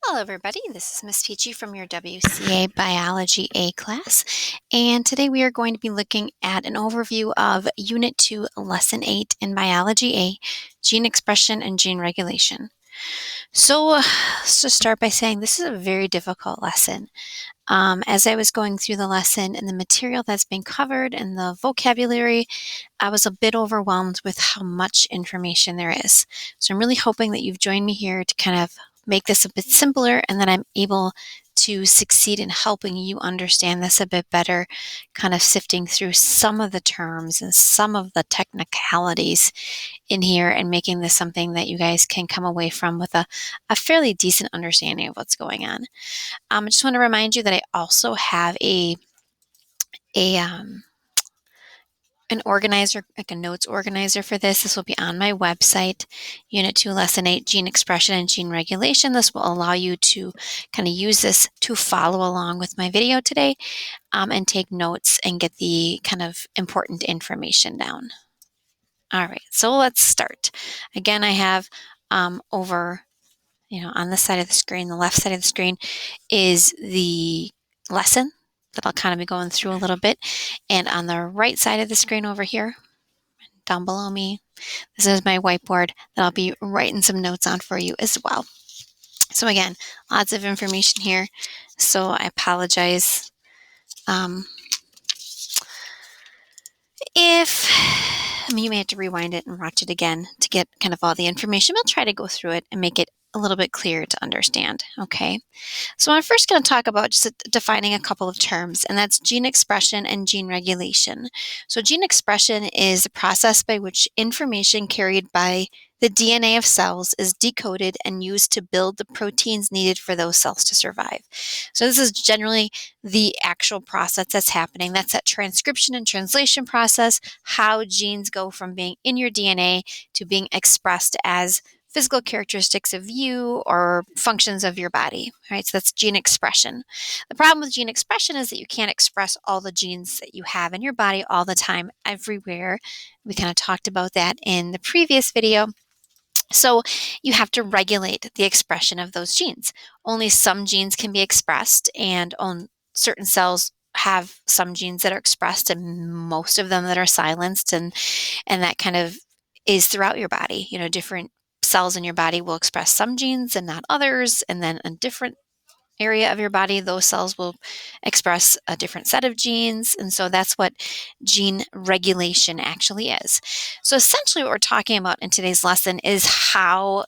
Hello everybody, this is Miss Peachy from your WCA Biology A class, and today we are going to be looking at an overview of Unit 2, Lesson 8 in Biology A, Gene Expression and Gene Regulation. So let's just start by saying this is a very difficult lesson. As I was going through the lesson and the material that's been covered and the vocabulary, I was a bit overwhelmed with how much information there is. So I'm really hoping that you've joined me here to kind of make this a bit simpler and that I'm able to succeed in helping you understand this a bit better, kind of sifting through some of the terms and some of the technicalities in here and making this something that you guys can come away from with a fairly decent understanding of what's going on. I just want to remind you that I also have a an organizer, like a notes organizer for this. This will be on my website, Unit 2, Lesson 8, Gene Expression and Gene Regulation. This will allow you to kind of use this to follow along with my video today and take notes and get the kind of important information down. All right, so let's start. Again, I have over, on the side of the screen, the left side of the screen is the lesson that I'll kind of be going through a little bit. And on the right side of the screen over here, down below me, this is my whiteboard that I'll be writing some notes on for you as well. So again, lots of information here. So I apologize if you may have to rewind it and watch it again to get kind of all the information. We'll try to go through it and make it a little bit clearer to understand. Okay. So I'm first going to talk about just defining a couple of terms, and that's gene expression and gene regulation. So gene expression is the process by which information carried by the DNA of cells is decoded and used to build the proteins needed for those cells to survive. So this is generally the actual process that's happening. That's that transcription and translation process, how genes go from being in your DNA to being expressed as physical characteristics of you or functions of your body, right? So that's gene expression. The problem with gene expression is that you can't express all the genes that you have in your body all the time, everywhere. We kind of talked about that in the previous video. So you have to regulate the expression of those genes. Only some genes can be expressed, and on certain cells have some genes that are expressed and most of them that are silenced, and that kind of is throughout your body. Different cells in your body will express some genes and not others, and then a different area of your body, those cells will express a different set of genes. And so that's what gene regulation actually is. So essentially what we're talking about in today's lesson is how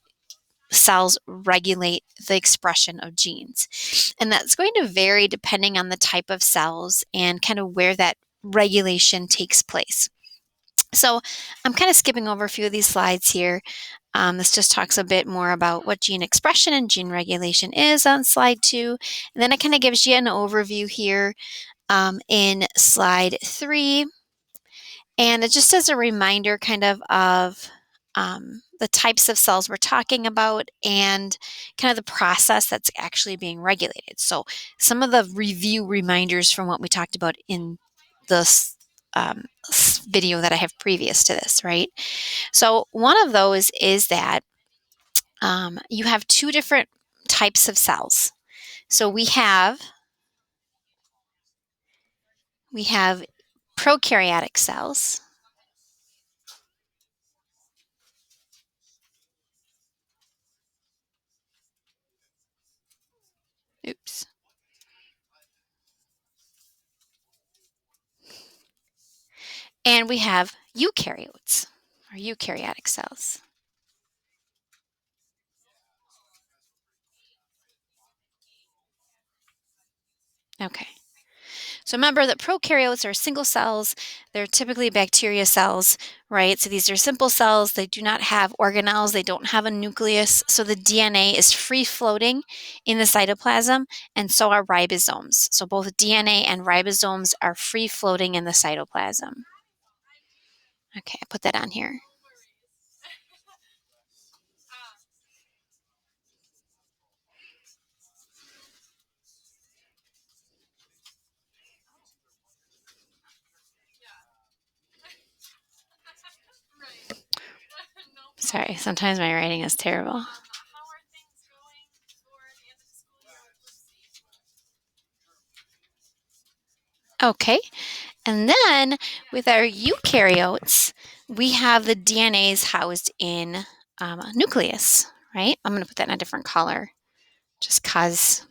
cells regulate the expression of genes. And that's going to vary depending on the type of cells and kind of where that regulation takes place. So I'm kind of skipping over a few of these slides here. This just talks a bit more about what gene expression and gene regulation is on slide 2. And then it kind of gives you an overview here in slide 3. And it just as a reminder kind of the types of cells we're talking about and kind of the process that's actually being regulated. So some of the review reminders from what we talked about in this video that I have previous to this, right? So one of those is that you have two different types of cells. So we have prokaryotic cells. Oops. And we have eukaryotes, or eukaryotic cells. Okay. So remember that prokaryotes are single cells. They're typically bacteria cells, right? So these are simple cells. They do not have organelles. They don't have a nucleus. So the DNA is free floating in the cytoplasm, and so are ribosomes. So both DNA and ribosomes are free floating in the cytoplasm. Okay, I put that on here. Sorry, sometimes my writing is terrible. Okay, and then with our eukaryotes, we have the DNAs housed in a nucleus, right? I'm going to put that in a different color just because.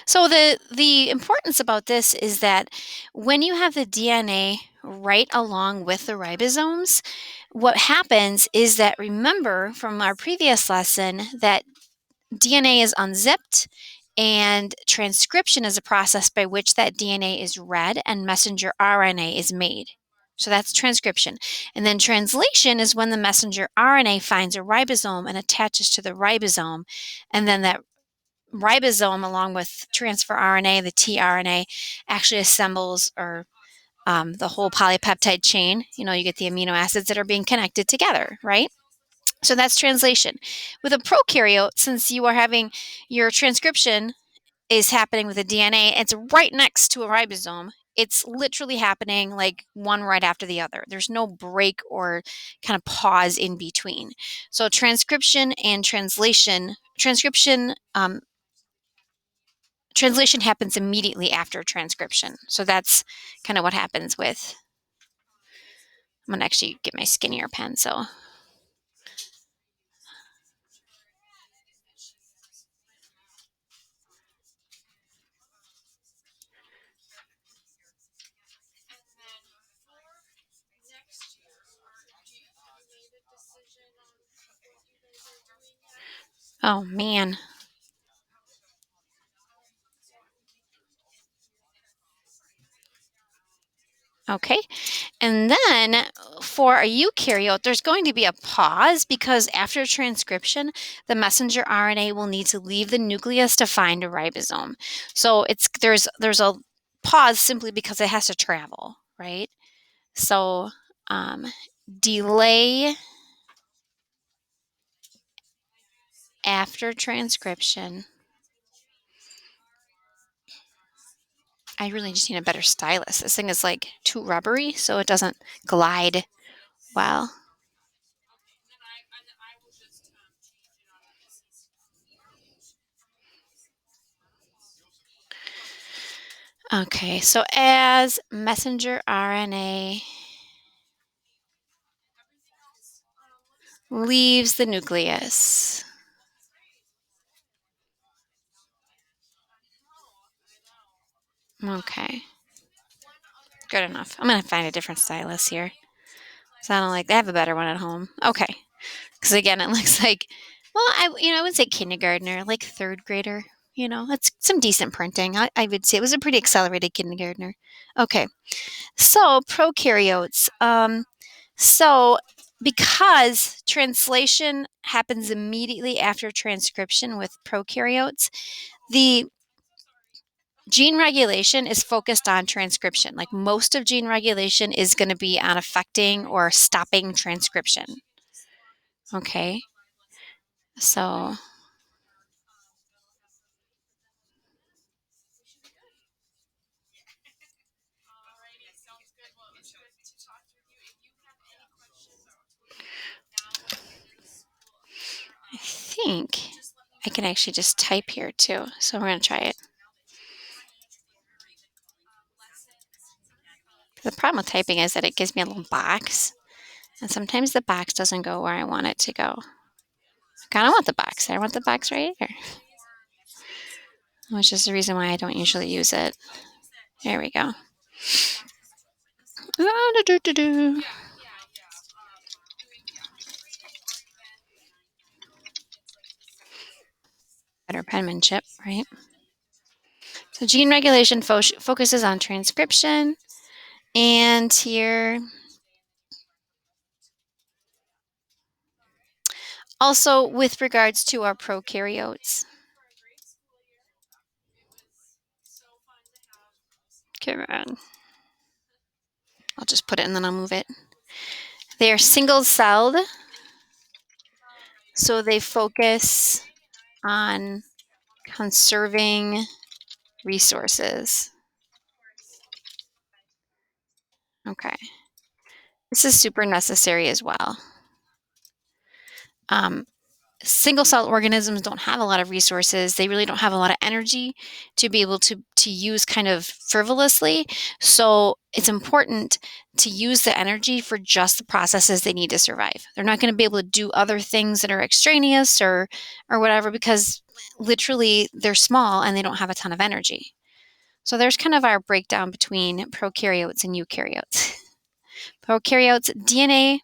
So the importance about this is that when you have the DNA right along with the ribosomes, what happens is that, remember from our previous lesson, that DNA is unzipped and transcription is a process by which that DNA is read and messenger RNA is made. So that's transcription. And then translation is when the messenger RNA finds a ribosome and attaches to the ribosome. And then that ribosome, along with transfer RNA, the tRNA, actually assembles or the whole polypeptide chain. You get the amino acids that are being connected together, right? So that's translation. With a prokaryote, since you are having your transcription is happening with the DNA, it's right next to a ribosome. It's literally happening like one right after the other. There's no break or kind of pause in between. So transcription and translation happens immediately after transcription. So that's kind of what happens with. I'm going to actually get my skinnier pen. So, oh man. Okay. And then for a eukaryote, there's going to be a pause because after transcription, the messenger RNA will need to leave the nucleus to find a ribosome. So there's a pause simply because it has to travel, right? So delay after transcription. I really just need a better stylus. This thing is like too rubbery, so it doesn't glide well. Okay, so as messenger RNA leaves the nucleus. Okay, good enough. I'm going to find a different stylus here. So I don't like, I have a better one at home. Okay, because again, it looks like, well, I would say kindergartner, like third grader. It's some decent printing. I would say it was a pretty accelerated kindergartner. Okay, so prokaryotes. So because translation happens immediately after transcription with prokaryotes, the gene regulation is focused on transcription. Like most of gene regulation is going to be on affecting or stopping transcription. Okay. So, I think I can actually just type here too. So we're going to try it. The problem with typing is that it gives me a little box. And sometimes the box doesn't go where I want it to go. I don't want the box. I want the box right here. Which is the reason why I don't usually use it. There we go. Better penmanship, right? So gene regulation focuses on transcription. And here, also with regards to our prokaryotes. Come on. I'll just put it and then I'll move it. They are single-celled, so they focus on conserving resources. Okay. This is super necessary as well. Um, Single cell organisms don't have a lot of resources. They really don't have a lot of energy to be able to use kind of frivolously. So it's important to use the energy for just the processes they need to survive. They're not going to be able to do other things that are extraneous or whatever because literally they're small and they don't have a ton of energy. So there's kind of our breakdown between prokaryotes and eukaryotes. Prokaryotes, DNA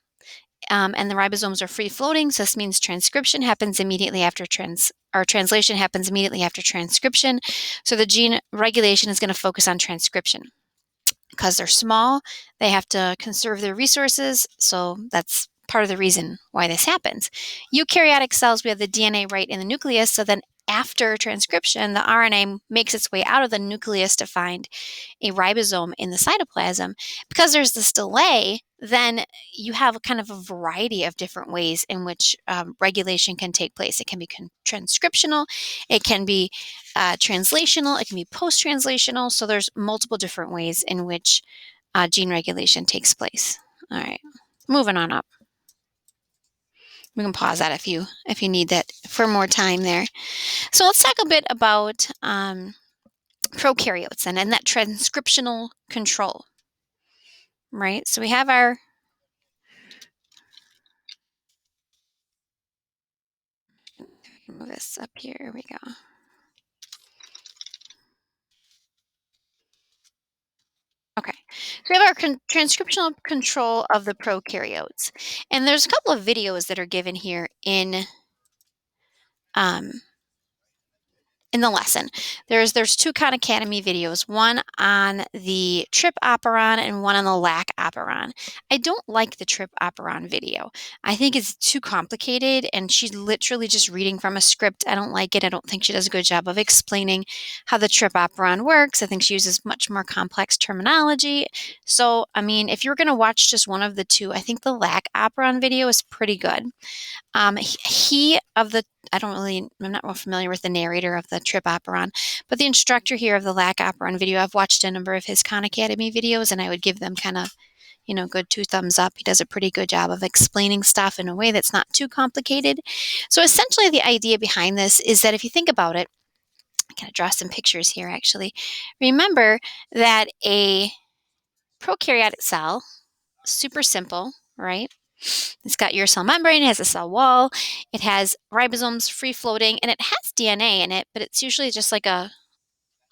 and the ribosomes are free floating. So this means transcription happens immediately after translation happens immediately after transcription. So the gene regulation is going to focus on transcription. Because they're small, they have to conserve their resources. So that's part of the reason why this happens. Eukaryotic cells, we have the DNA right in the nucleus. So then after transcription, the RNA makes its way out of the nucleus to find a ribosome in the cytoplasm. Because there's this delay, then you have kind of a variety of different ways in which regulation can take place. It can be transcriptional, it can be translational, it can be post-translational. So there's multiple different ways in which gene regulation takes place. All right, moving on up. We can pause that if you need that for more time there. So let's talk a bit about prokaryotes and that transcriptional control. Right, so we have our move this up here. Here we go. Okay, so we have our transcriptional control of the prokaryotes, and there's a couple of videos that are given here um, in the lesson. There's two Khan Academy videos, one on the trip operon and one on the lac operon. I don't like the trip operon video. I think it's too complicated and she's literally just reading from a script. I don't like it. I don't think she does a good job of explaining how the trip operon works. I think she uses much more complex terminology. So, I mean, if you're going to watch just one of the two, I think the lac operon video is pretty good. I'm not real familiar with the narrator of the trip operon, but the instructor here of the lac operon video, I've watched a number of his Khan Academy videos and I would give them kind of, good 2 thumbs up. He does a pretty good job of explaining stuff in a way that's not too complicated. So essentially the idea behind this is that if you think about it, I'm going to draw some pictures here actually. Remember that a prokaryotic cell, super simple, right? It's got your cell membrane, it has a cell wall, it has ribosomes free floating, and it has DNA in it, but it's usually just like a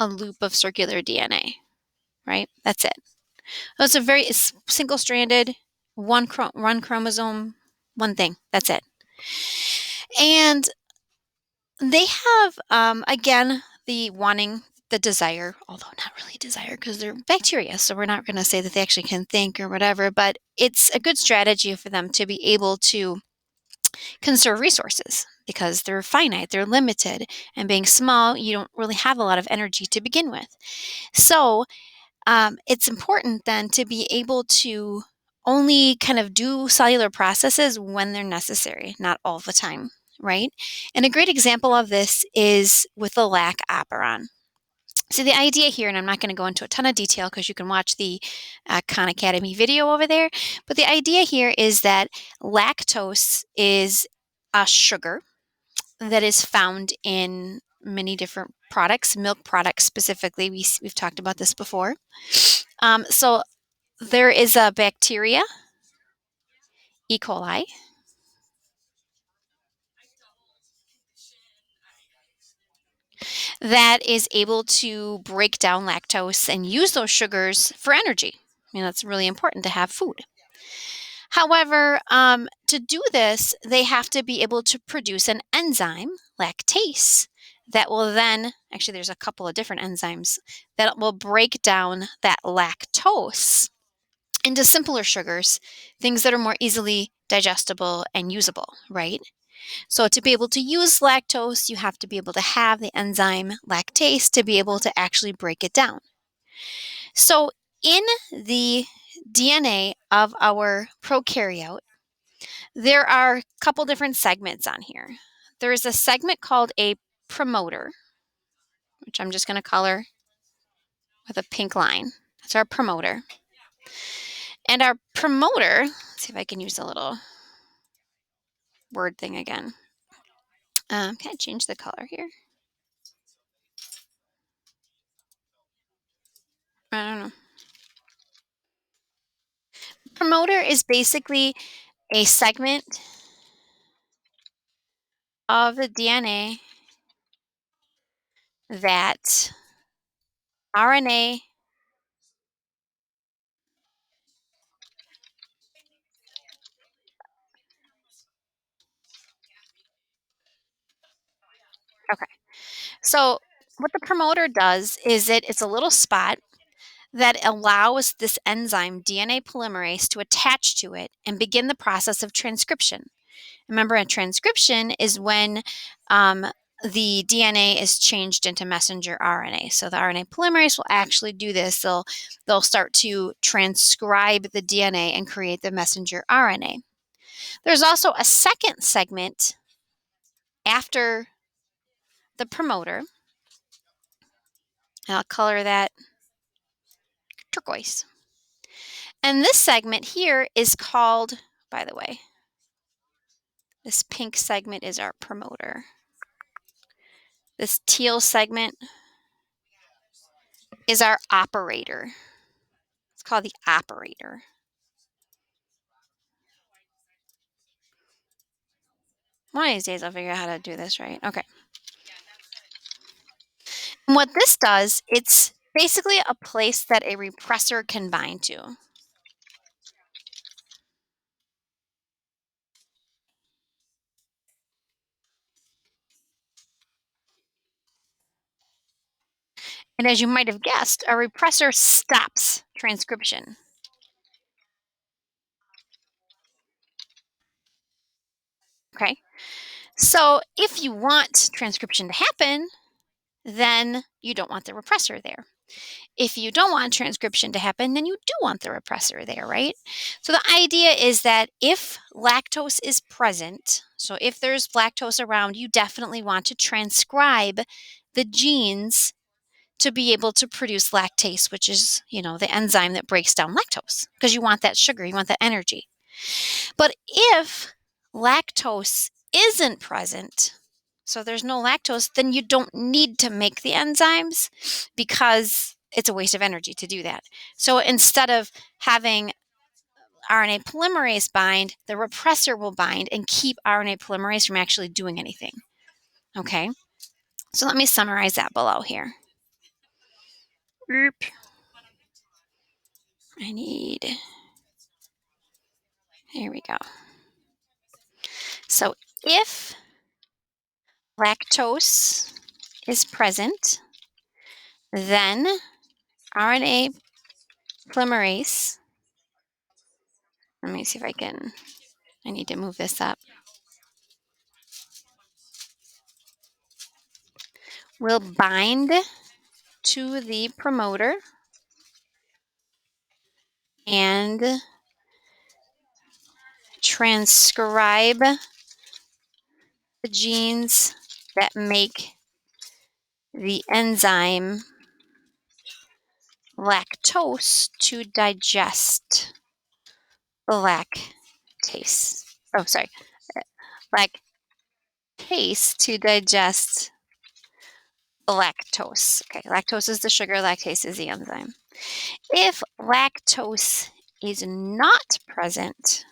loop of circular DNA, right? That's it. So it's a very single stranded, one chromosome, one thing. That's it. And they have, again, the desire, although not really desire because they're bacteria, so we're not going to say that they actually can think or whatever, but it's a good strategy for them to be able to conserve resources because they're finite, they're limited, and being small, you don't really have a lot of energy to begin with. So it's important then to be able to only kind of do cellular processes when they're necessary, not all the time, right? And a great example of this is with the lac operon. So the idea here, and I'm not going to go into a ton of detail because you can watch the Khan Academy video over there, but the idea here is that lactose is a sugar that is found in many different products, milk products specifically. We've talked about this before. So there is a bacteria, E. coli, that is able to break down lactose and use those sugars for energy. That's really important to have food. However, to do this, they have to be able to produce an enzyme, lactase, that will then, actually, there's a couple of different enzymes that will break down that lactose into simpler sugars, things that are more easily digestible and usable, right? So to be able to use lactose, you have to be able to have the enzyme lactase to be able to actually break it down. So in the DNA of our prokaryote, there are a couple different segments on here. There is a segment called a promoter, which I'm just going to color with a pink line. That's our promoter. And our promoter, let's see if I can use a little word thing again. Can I change the color here? I don't know. Promoter is basically a segment of the DNA that RNA okay. So what the promoter does is it's a little spot that allows this enzyme DNA polymerase to attach to it and begin the process of transcription. Remember, a transcription is when the DNA is changed into messenger RNA. So the RNA polymerase will actually do this. They'll start to transcribe the DNA and create the messenger RNA. There's also a second segment after the promoter, and I'll color that turquoise. And this segment here is called, by the way, this pink segment is our promoter. This teal segment is our operator. It's called the operator. One of these days I'll figure out how to do this right. Okay. And what this does, it's basically a place that a repressor can bind to. And as you might have guessed, a repressor stops transcription. Okay. So if you want transcription to happen, then you don't want the repressor there. If you don't want transcription to happen, then you do want the repressor there, right? So the idea is that if lactose is present, so if there's lactose around, you definitely want to transcribe the genes to be able to produce lactase, which is, the enzyme that breaks down lactose, because you want that sugar, you want that energy. But if lactose isn't present, so there's no lactose, then you don't need to make the enzymes because it's a waste of energy to do that. So instead of having RNA polymerase bind, the repressor will bind and keep RNA polymerase from actually doing anything. Okay? So let me summarize that below here. Here we go. So if lactose is present, then RNA polymerase, let me see if I need to move this up, will bind to the promoter and transcribe the genes that make the enzyme lactose to digest the lactase. Oh, sorry. Lactase to digest the lactose. Okay, lactose is the sugar, lactase is the enzyme. If lactose is not present,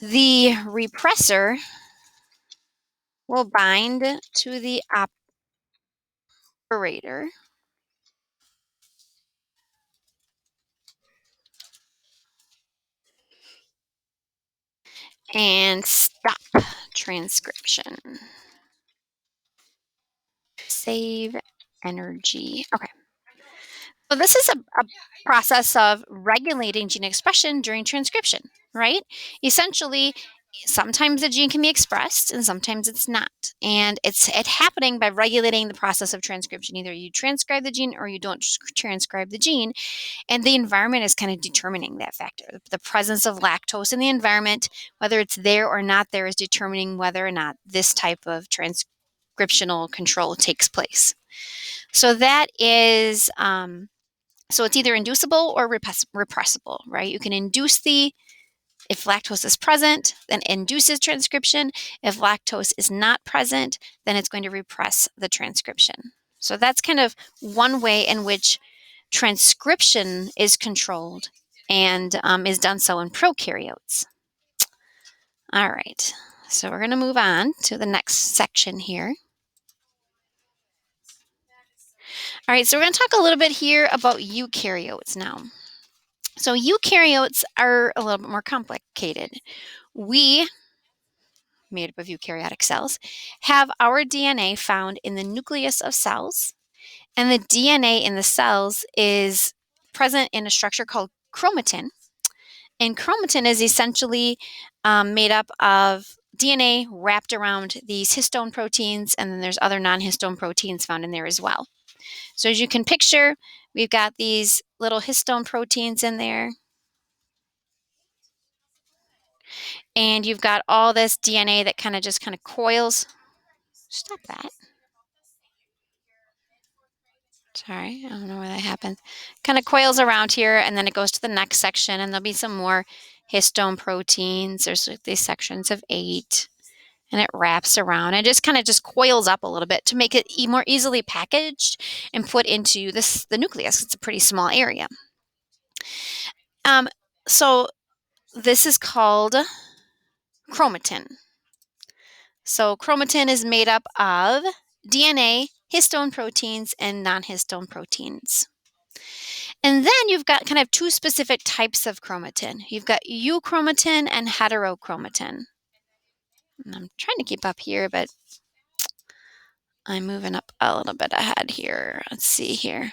the repressor will bind to the operator and stop transcription. Save energy. Okay. So this is a process of regulating gene expression during transcription, right? Essentially, sometimes the gene can be expressed and sometimes it's not. And it's happening by regulating the process of transcription. Either you transcribe the gene or you don't transcribe the gene. And the environment is kind of determining that factor. The presence of lactose in the environment, whether it's there or not there, is determining whether or not this type of transcriptional control takes place. So that is So it's either inducible or repressible, right? You can induce if lactose is present, then induces transcription. If lactose is not present, then it's going to repress the transcription. So that's kind of one way in which transcription is controlled and is done so in prokaryotes. All right, so we're going to move on to the next section here. All right, so we're going to talk a little bit here about eukaryotes now. So eukaryotes are a little bit more complicated. We, made up of eukaryotic cells, have our DNA found in the nucleus of cells, and the DNA in the cells is present in a structure called chromatin. And chromatin is essentially made up of DNA wrapped around these histone proteins, and then there's other non-histone proteins found in there as well. So as you can picture, we've got these little histone proteins in there, and you've got all this DNA that kind of coils. Stop that. Sorry, I don't know where that happened. Kind of coils around here, and then it goes to the next section, and there'll be some more histone proteins. There's these sections of 8, and it wraps around and just coils up a little bit to make it more easily packaged and put into the nucleus. It's a pretty small area. So this is called chromatin. So chromatin is made up of DNA, histone proteins, and non-histone proteins. And then you've got kind of 2 specific types of chromatin. You've got euchromatin and heterochromatin. And I'm trying to keep up here, but I'm moving up a little bit ahead here. Let's see here.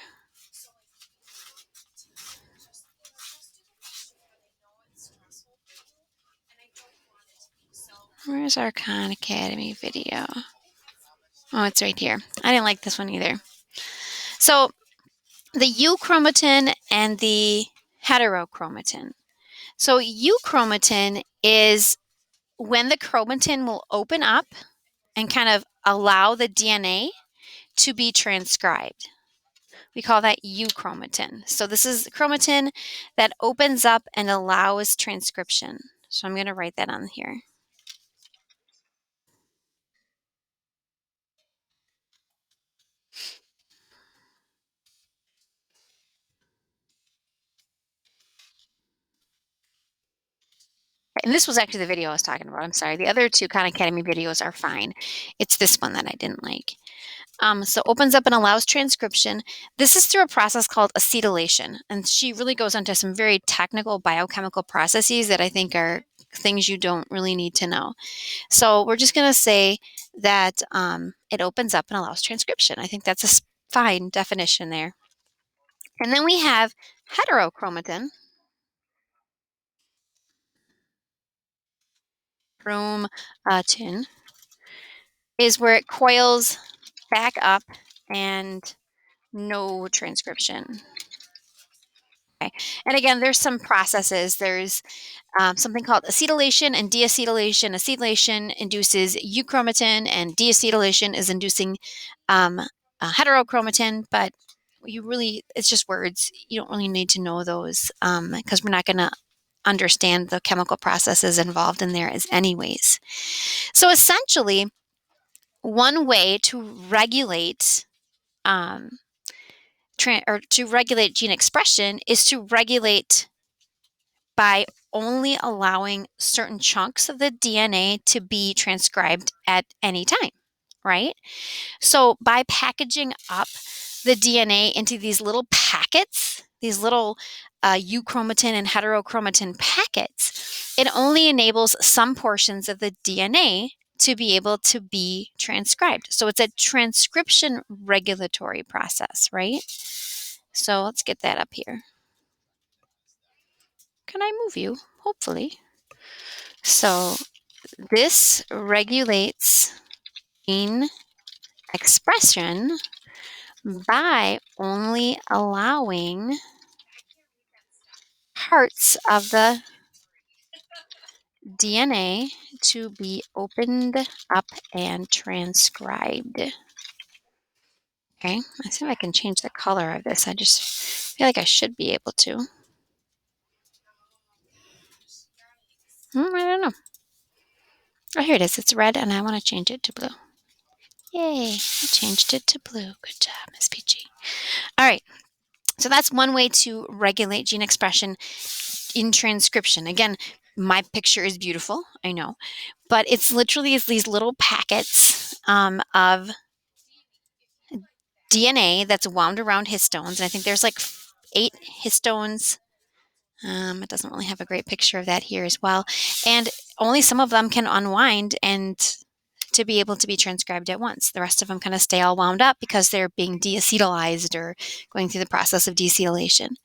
Where's our Khan Academy video? Oh, it's right here. I didn't like this one either. So the euchromatin and the heterochromatin. So euchromatin is when the chromatin will open up and kind of allow the DNA to be transcribed. We call that euchromatin. So this is chromatin that opens up and allows transcription. So I'm going to write that on here. And this was actually the video I was talking about. I'm sorry. The other 2 Khan Academy videos are fine. It's this one that I didn't like. So opens up and allows transcription. This is through a process called acetylation. And she really goes into some very technical biochemical processes that I think are things you don't really need to know. So we're just going to say that it opens up and allows transcription. I think that's a fine definition there. And then we have heterochromatin. Chromatin is where it coils back up and no transcription. Okay. And again, there's some processes. There's something called acetylation and deacetylation. Acetylation induces euchromatin, and deacetylation is inducing heterochromatin, but it's just words. You don't really need to know those because we're not going to understand the chemical processes involved in there as anyways. So essentially, one way to regulate gene expression is to regulate by only allowing certain chunks of the DNA to be transcribed at any time, right? So by packaging up the DNA into these little packets, these little euchromatin and heterochromatin packets, it only enables some portions of the DNA to be able to be transcribed. So it's a transcription regulatory process, right? So let's get that up here. Can I move you? Hopefully. So this regulates gene expression by only allowing parts of the DNA to be opened up and transcribed. Okay, let's see if I can change the color of this. I just feel like I should be able to. I don't know. Oh, here it is. It's red, and I want to change it to blue. Yay, I changed it to blue. Good job, Miss Peachy. All right, so that's one way to regulate gene expression in transcription. Again, my picture is beautiful, I know, but it's literally these little packets of DNA that's wound around histones. And I think there's like 8 histones. It doesn't really have a great picture of that here as well. And only some of them can unwind and to be able to be transcribed at once. The rest of them kind of stay all wound up because they're being deacetylized or going through the process of decetylation.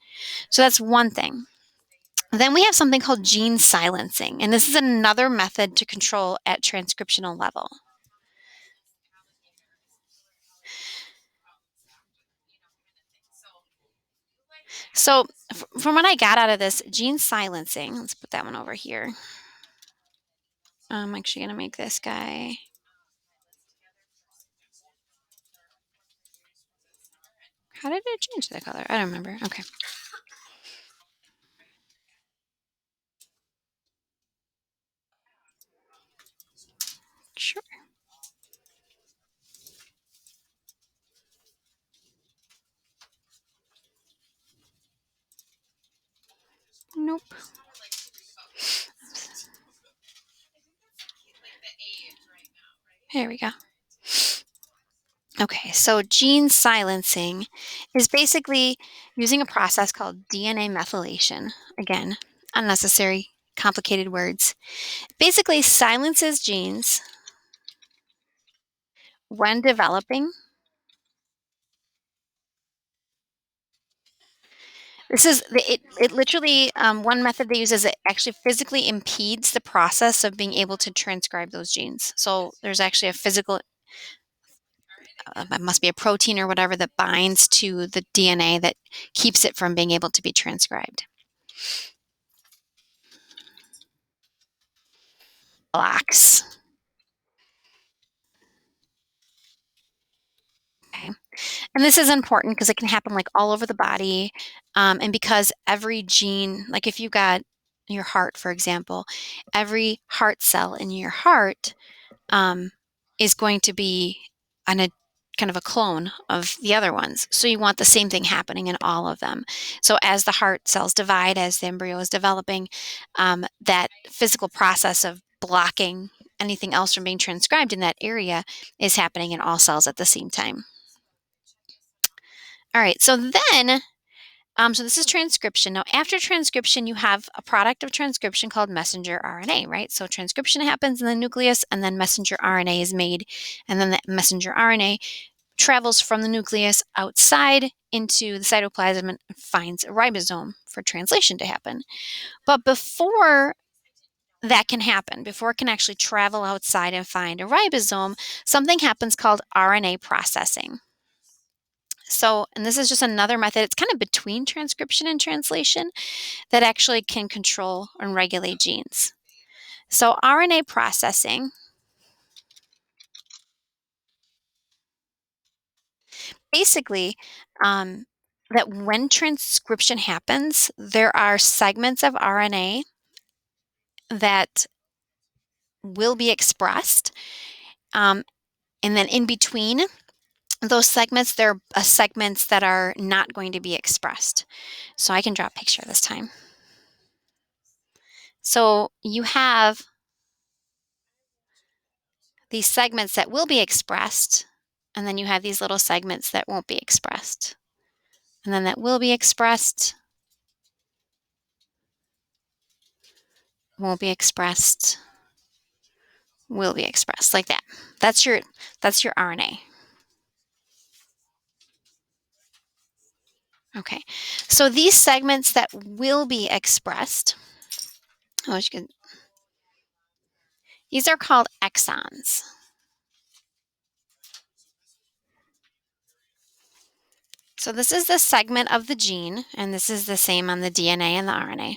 So that's one thing. Then we have something called gene silencing, and this is another method to control at transcriptional level. So from what I got out of this, gene silencing, let's put that one over here. I'm actually going to make this guy. How did it change the color? I don't remember. Okay. Sure. Nope. There we go. Okay, so gene silencing is basically using a process called DNA methylation. Again, unnecessary, complicated words. Basically silences genes when developing. This is it literally one method they use is it actually physically impedes the process of being able to transcribe those genes. So there's actually a physical it must be a protein or whatever that binds to the DNA that keeps it from being able to be transcribed. Blocks. Okay. And this is important because it can happen like all over the body. And because every gene, like if you got your heart, for example, every heart cell in your heart is going to be a kind of a clone of the other ones. So you want the same thing happening in all of them. So as the heart cells divide, as the embryo is developing, that physical process of blocking anything else from being transcribed in that area is happening in all cells at the same time. All right, so then, so this is transcription. Now, after transcription, you have a product of transcription called messenger RNA, right? So transcription happens in the nucleus, and then messenger RNA is made, and then the messenger RNA travels from the nucleus outside into the cytoplasm and finds a ribosome for translation to happen. But before that can happen, before it can actually travel outside and find a ribosome, something happens called RNA processing. So, and this is just another method, it's kind of between transcription and translation that actually can control and regulate genes. So, RNA processing basically, that when transcription happens, there are segments of RNA that will be expressed. And then in between those segments, there are segments that are not going to be expressed. So I can draw a picture this time. So you have these segments that will be expressed, and then you have these little segments that won't be expressed. And then that will be expressed, won't be expressed, will be expressed, like that. That's your RNA. Okay, so these segments that will be expressed, these are called exons. So this is the segment of the gene, and this is the same on the DNA and the RNA.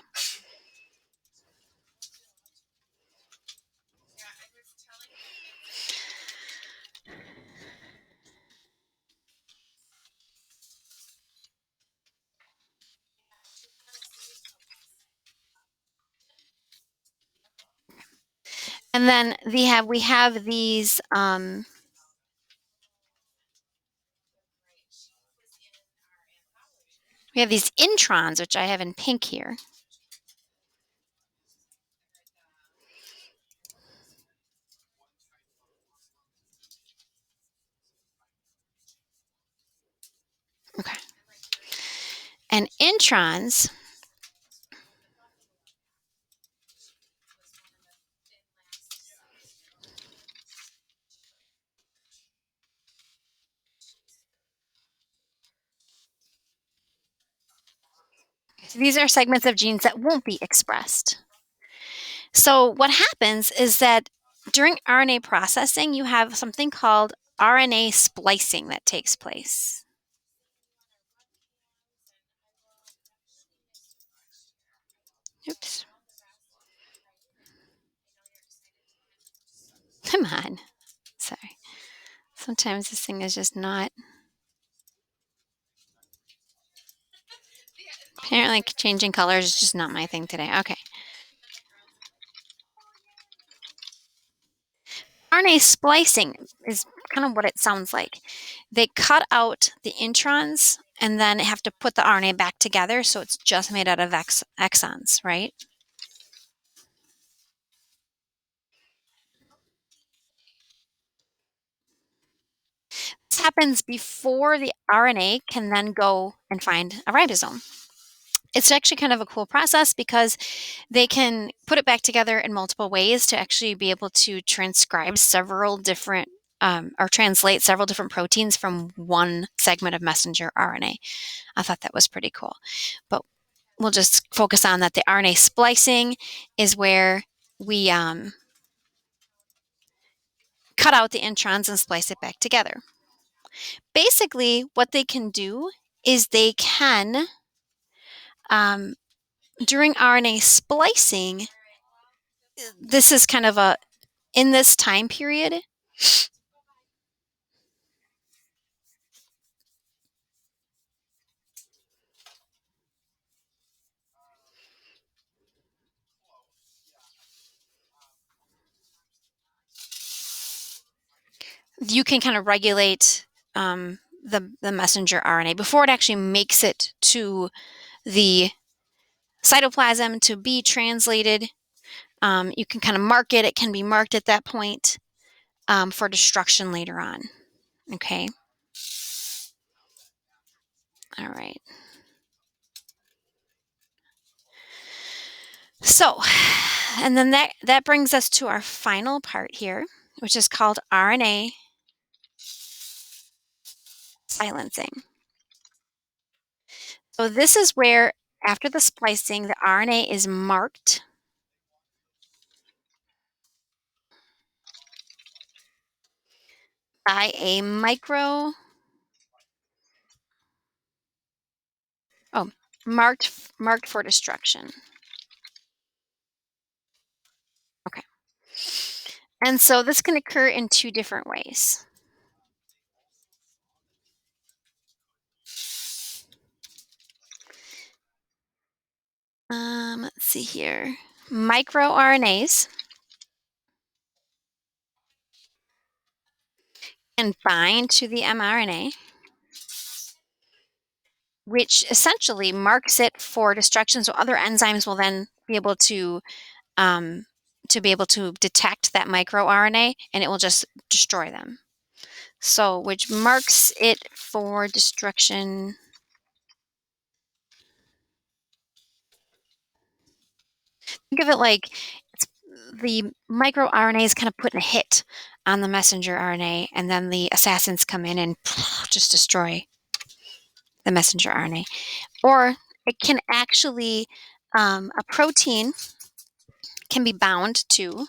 And then we have these introns, which I have in pink here. Okay. And introns these are segments of genes that won't be expressed. So what happens is that during RNA processing, you have something called RNA splicing that takes place. Oops. Come on. Sorry. Sometimes this thing is just not. Apparently changing colors is just not my thing today. Okay. RNA splicing is kind of what it sounds like. They cut out the introns and then have to put the RNA back together, so it's just made out of exons, right? This happens before the RNA can then go and find a ribosome. It's actually kind of a cool process because they can put it back together in multiple ways to actually be able to transcribe several different or translate several different proteins from one segment of messenger RNA. I thought that was pretty cool. But we'll just focus on that. The RNA splicing is where we cut out the introns and splice it back together. Basically, what they can do is they can, during RNA splicing, this is kind of in this time period, you can kind of regulate the messenger RNA before it actually makes it to the cytoplasm to be translated. You can kind of mark it. It can be marked at that point for destruction later on. Okay. All right. So, and then that brings us to our final part here, which is called RNA silencing. So this is where, after the splicing, the RNA is marked by a marked for destruction. Okay. And so this can occur in two different ways. Let's see here. MicroRNAs can bind to the mRNA, which essentially marks it for destruction. So other enzymes will then be able to detect that microRNA, and it will just destroy them. So, which marks it for destruction. Think of it like the microRNA is kind of putting a hit on the messenger RNA, and then the assassins come in and just destroy the messenger RNA. Or it can actually, a protein can be bound to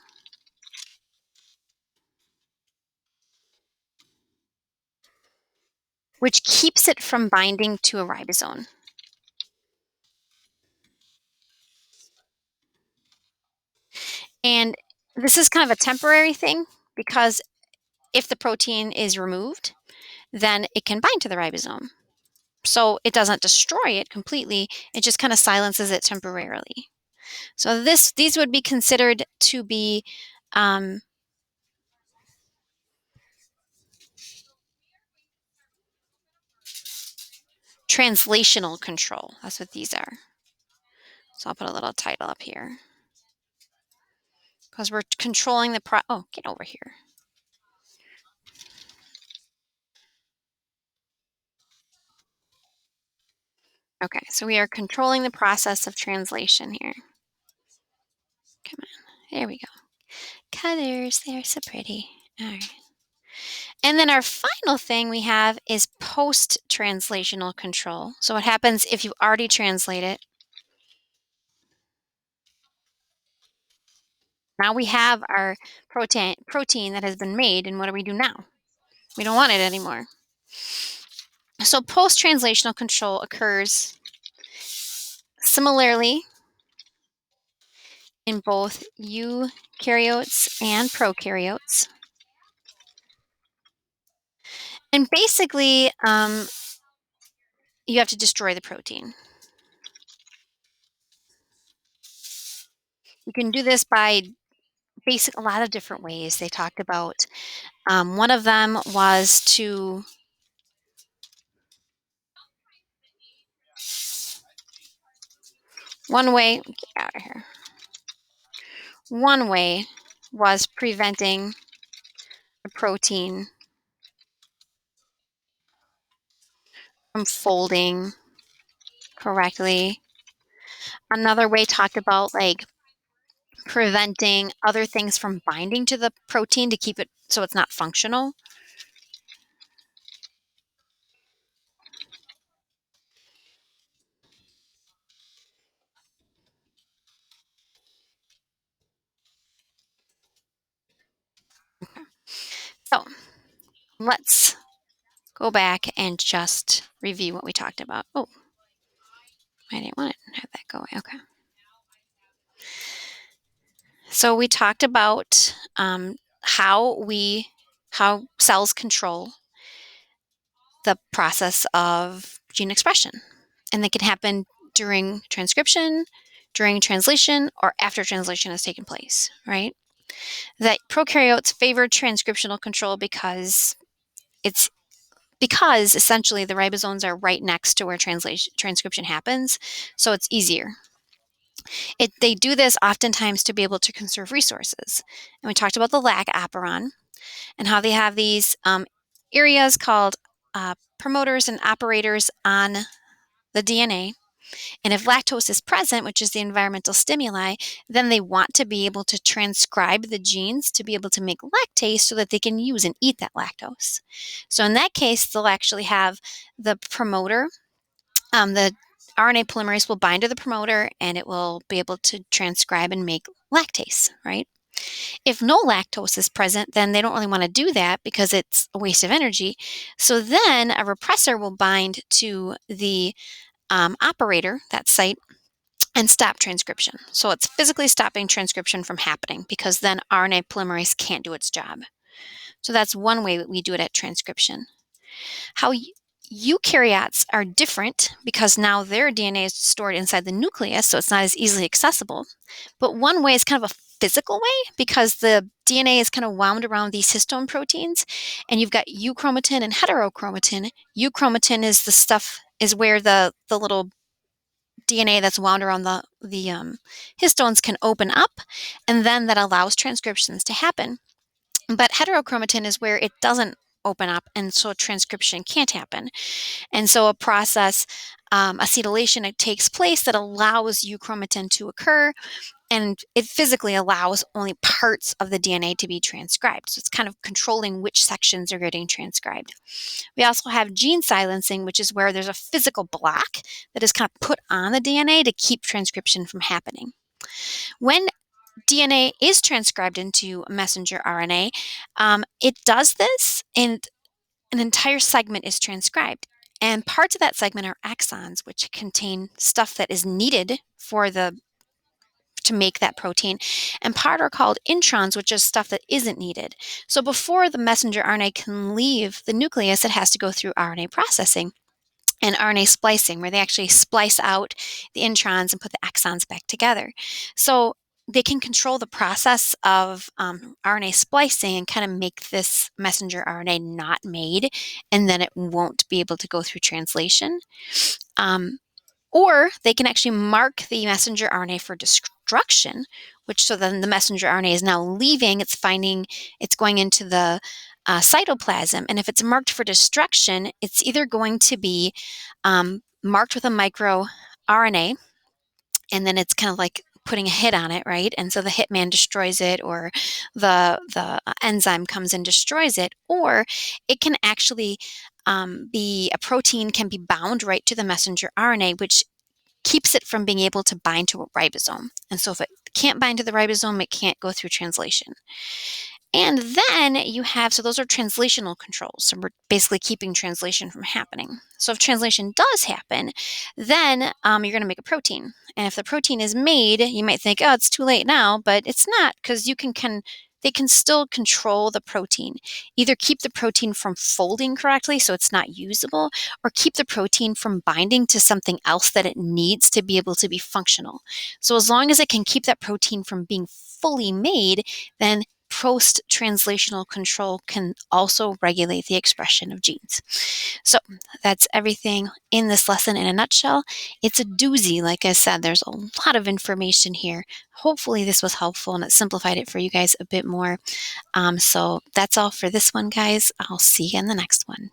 which keeps it from binding to a ribosome. And this is kind of a temporary thing because if the protein is removed, then it can bind to the ribosome. So it doesn't destroy it completely, it just kind of silences it temporarily. So these would be considered to be Translational control. That's what these are. So I'll put a little title up here. Because we're controlling the oh, get over here. Okay, so we are controlling the process of translation here. Come on, there we go. Colors, they're so pretty. All right. And then our final thing we have is post-translational control. So what happens if you already translate it? Now we have our protein that has been made, and what do we do now? We don't want it anymore. So post-translational control occurs similarly in both eukaryotes and prokaryotes. And basically, you have to destroy the protein. You can do this by a lot of different ways they talked about. One of them was to one way, get out of here. One way was preventing the protein from folding correctly. Another way talked about like preventing other things from binding to the protein to keep it so it's not functional. So let's go back and just review what we talked about. Oh, I didn't want to have that go away. Okay. So we talked about how cells control the process of gene expression, and they can happen during transcription, during translation, or after translation has taken place, right? That prokaryotes favor transcriptional control because essentially the ribosomes are right next to where transcription happens, so it's easier. They do this oftentimes to be able to conserve resources. And we talked about the lag operon and how they have these areas called promoters and operators on the DNA. And if lactose is present, which is the environmental stimuli, then they want to be able to transcribe the genes to be able to make lactase so that they can use and eat that lactose. So in that case, they'll actually have the promoter, the RNA polymerase will bind to the promoter and it will be able to transcribe and make lactase, right? If no lactose is present, then they don't really want to do that because it's a waste of energy. So then a repressor will bind to the operator, that site, and stop transcription. So it's physically stopping transcription from happening because then RNA polymerase can't do its job. So that's one way that we do it at transcription. How eukaryotes are different because now their DNA is stored inside the nucleus, so it's not as easily accessible. But one way is kind of a physical way because the DNA is kind of wound around these histone proteins, and you've got euchromatin and heterochromatin. Euchromatin is where the little DNA that's wound around the histones can open up, and then that allows transcriptions to happen. But heterochromatin is where it doesn't open up, and so transcription can't happen. And so a process, acetylation, it takes place that allows euchromatin to occur, and it physically allows only parts of the DNA to be transcribed. So it's kind of controlling which sections are getting transcribed. We also have gene silencing, which is where there's a physical block that is kind of put on the DNA to keep transcription from happening. When DNA is transcribed into messenger RNA, it does this and an entire segment is transcribed. And parts of that segment are exons, which contain stuff that is needed to make that protein. And part are called introns, which is stuff that isn't needed. So before the messenger RNA can leave the nucleus, it has to go through RNA processing and RNA splicing, where they actually splice out the introns and put the exons back together. So they can control the process of RNA splicing and kind of make this messenger RNA not made, and then it won't be able to go through translation. Or they can actually mark the messenger RNA for destruction, which so then the messenger RNA is now leaving, it's going into the cytoplasm. And if it's marked for destruction, it's either going to be marked with a micro RNA, and then it's kind of like putting a hit on it, right? And so the hitman destroys it, or the enzyme comes and destroys it, or it can actually be a protein can be bound right to the messenger RNA, which keeps it from being able to bind to a ribosome. And so if it can't bind to the ribosome, it can't go through translation. And then you have, so those are translational controls. So we're basically keeping translation from happening. So if translation does happen, then you're going to make a protein. And if the protein is made, you might think, oh, it's too late now, but it's not, because they can still control the protein. Either keep the protein from folding correctly so it's not usable, or keep the protein from binding to something else that it needs to be able to be functional. So as long as it can keep that protein from being fully made, then post-translational control can also regulate the expression of genes. So that's everything in this lesson in a nutshell. It's a doozy, like I said, there's a lot of information here. Hopefully this was helpful and it simplified it for you guys a bit more. So that's all for this one, guys. I'll see you in the next one.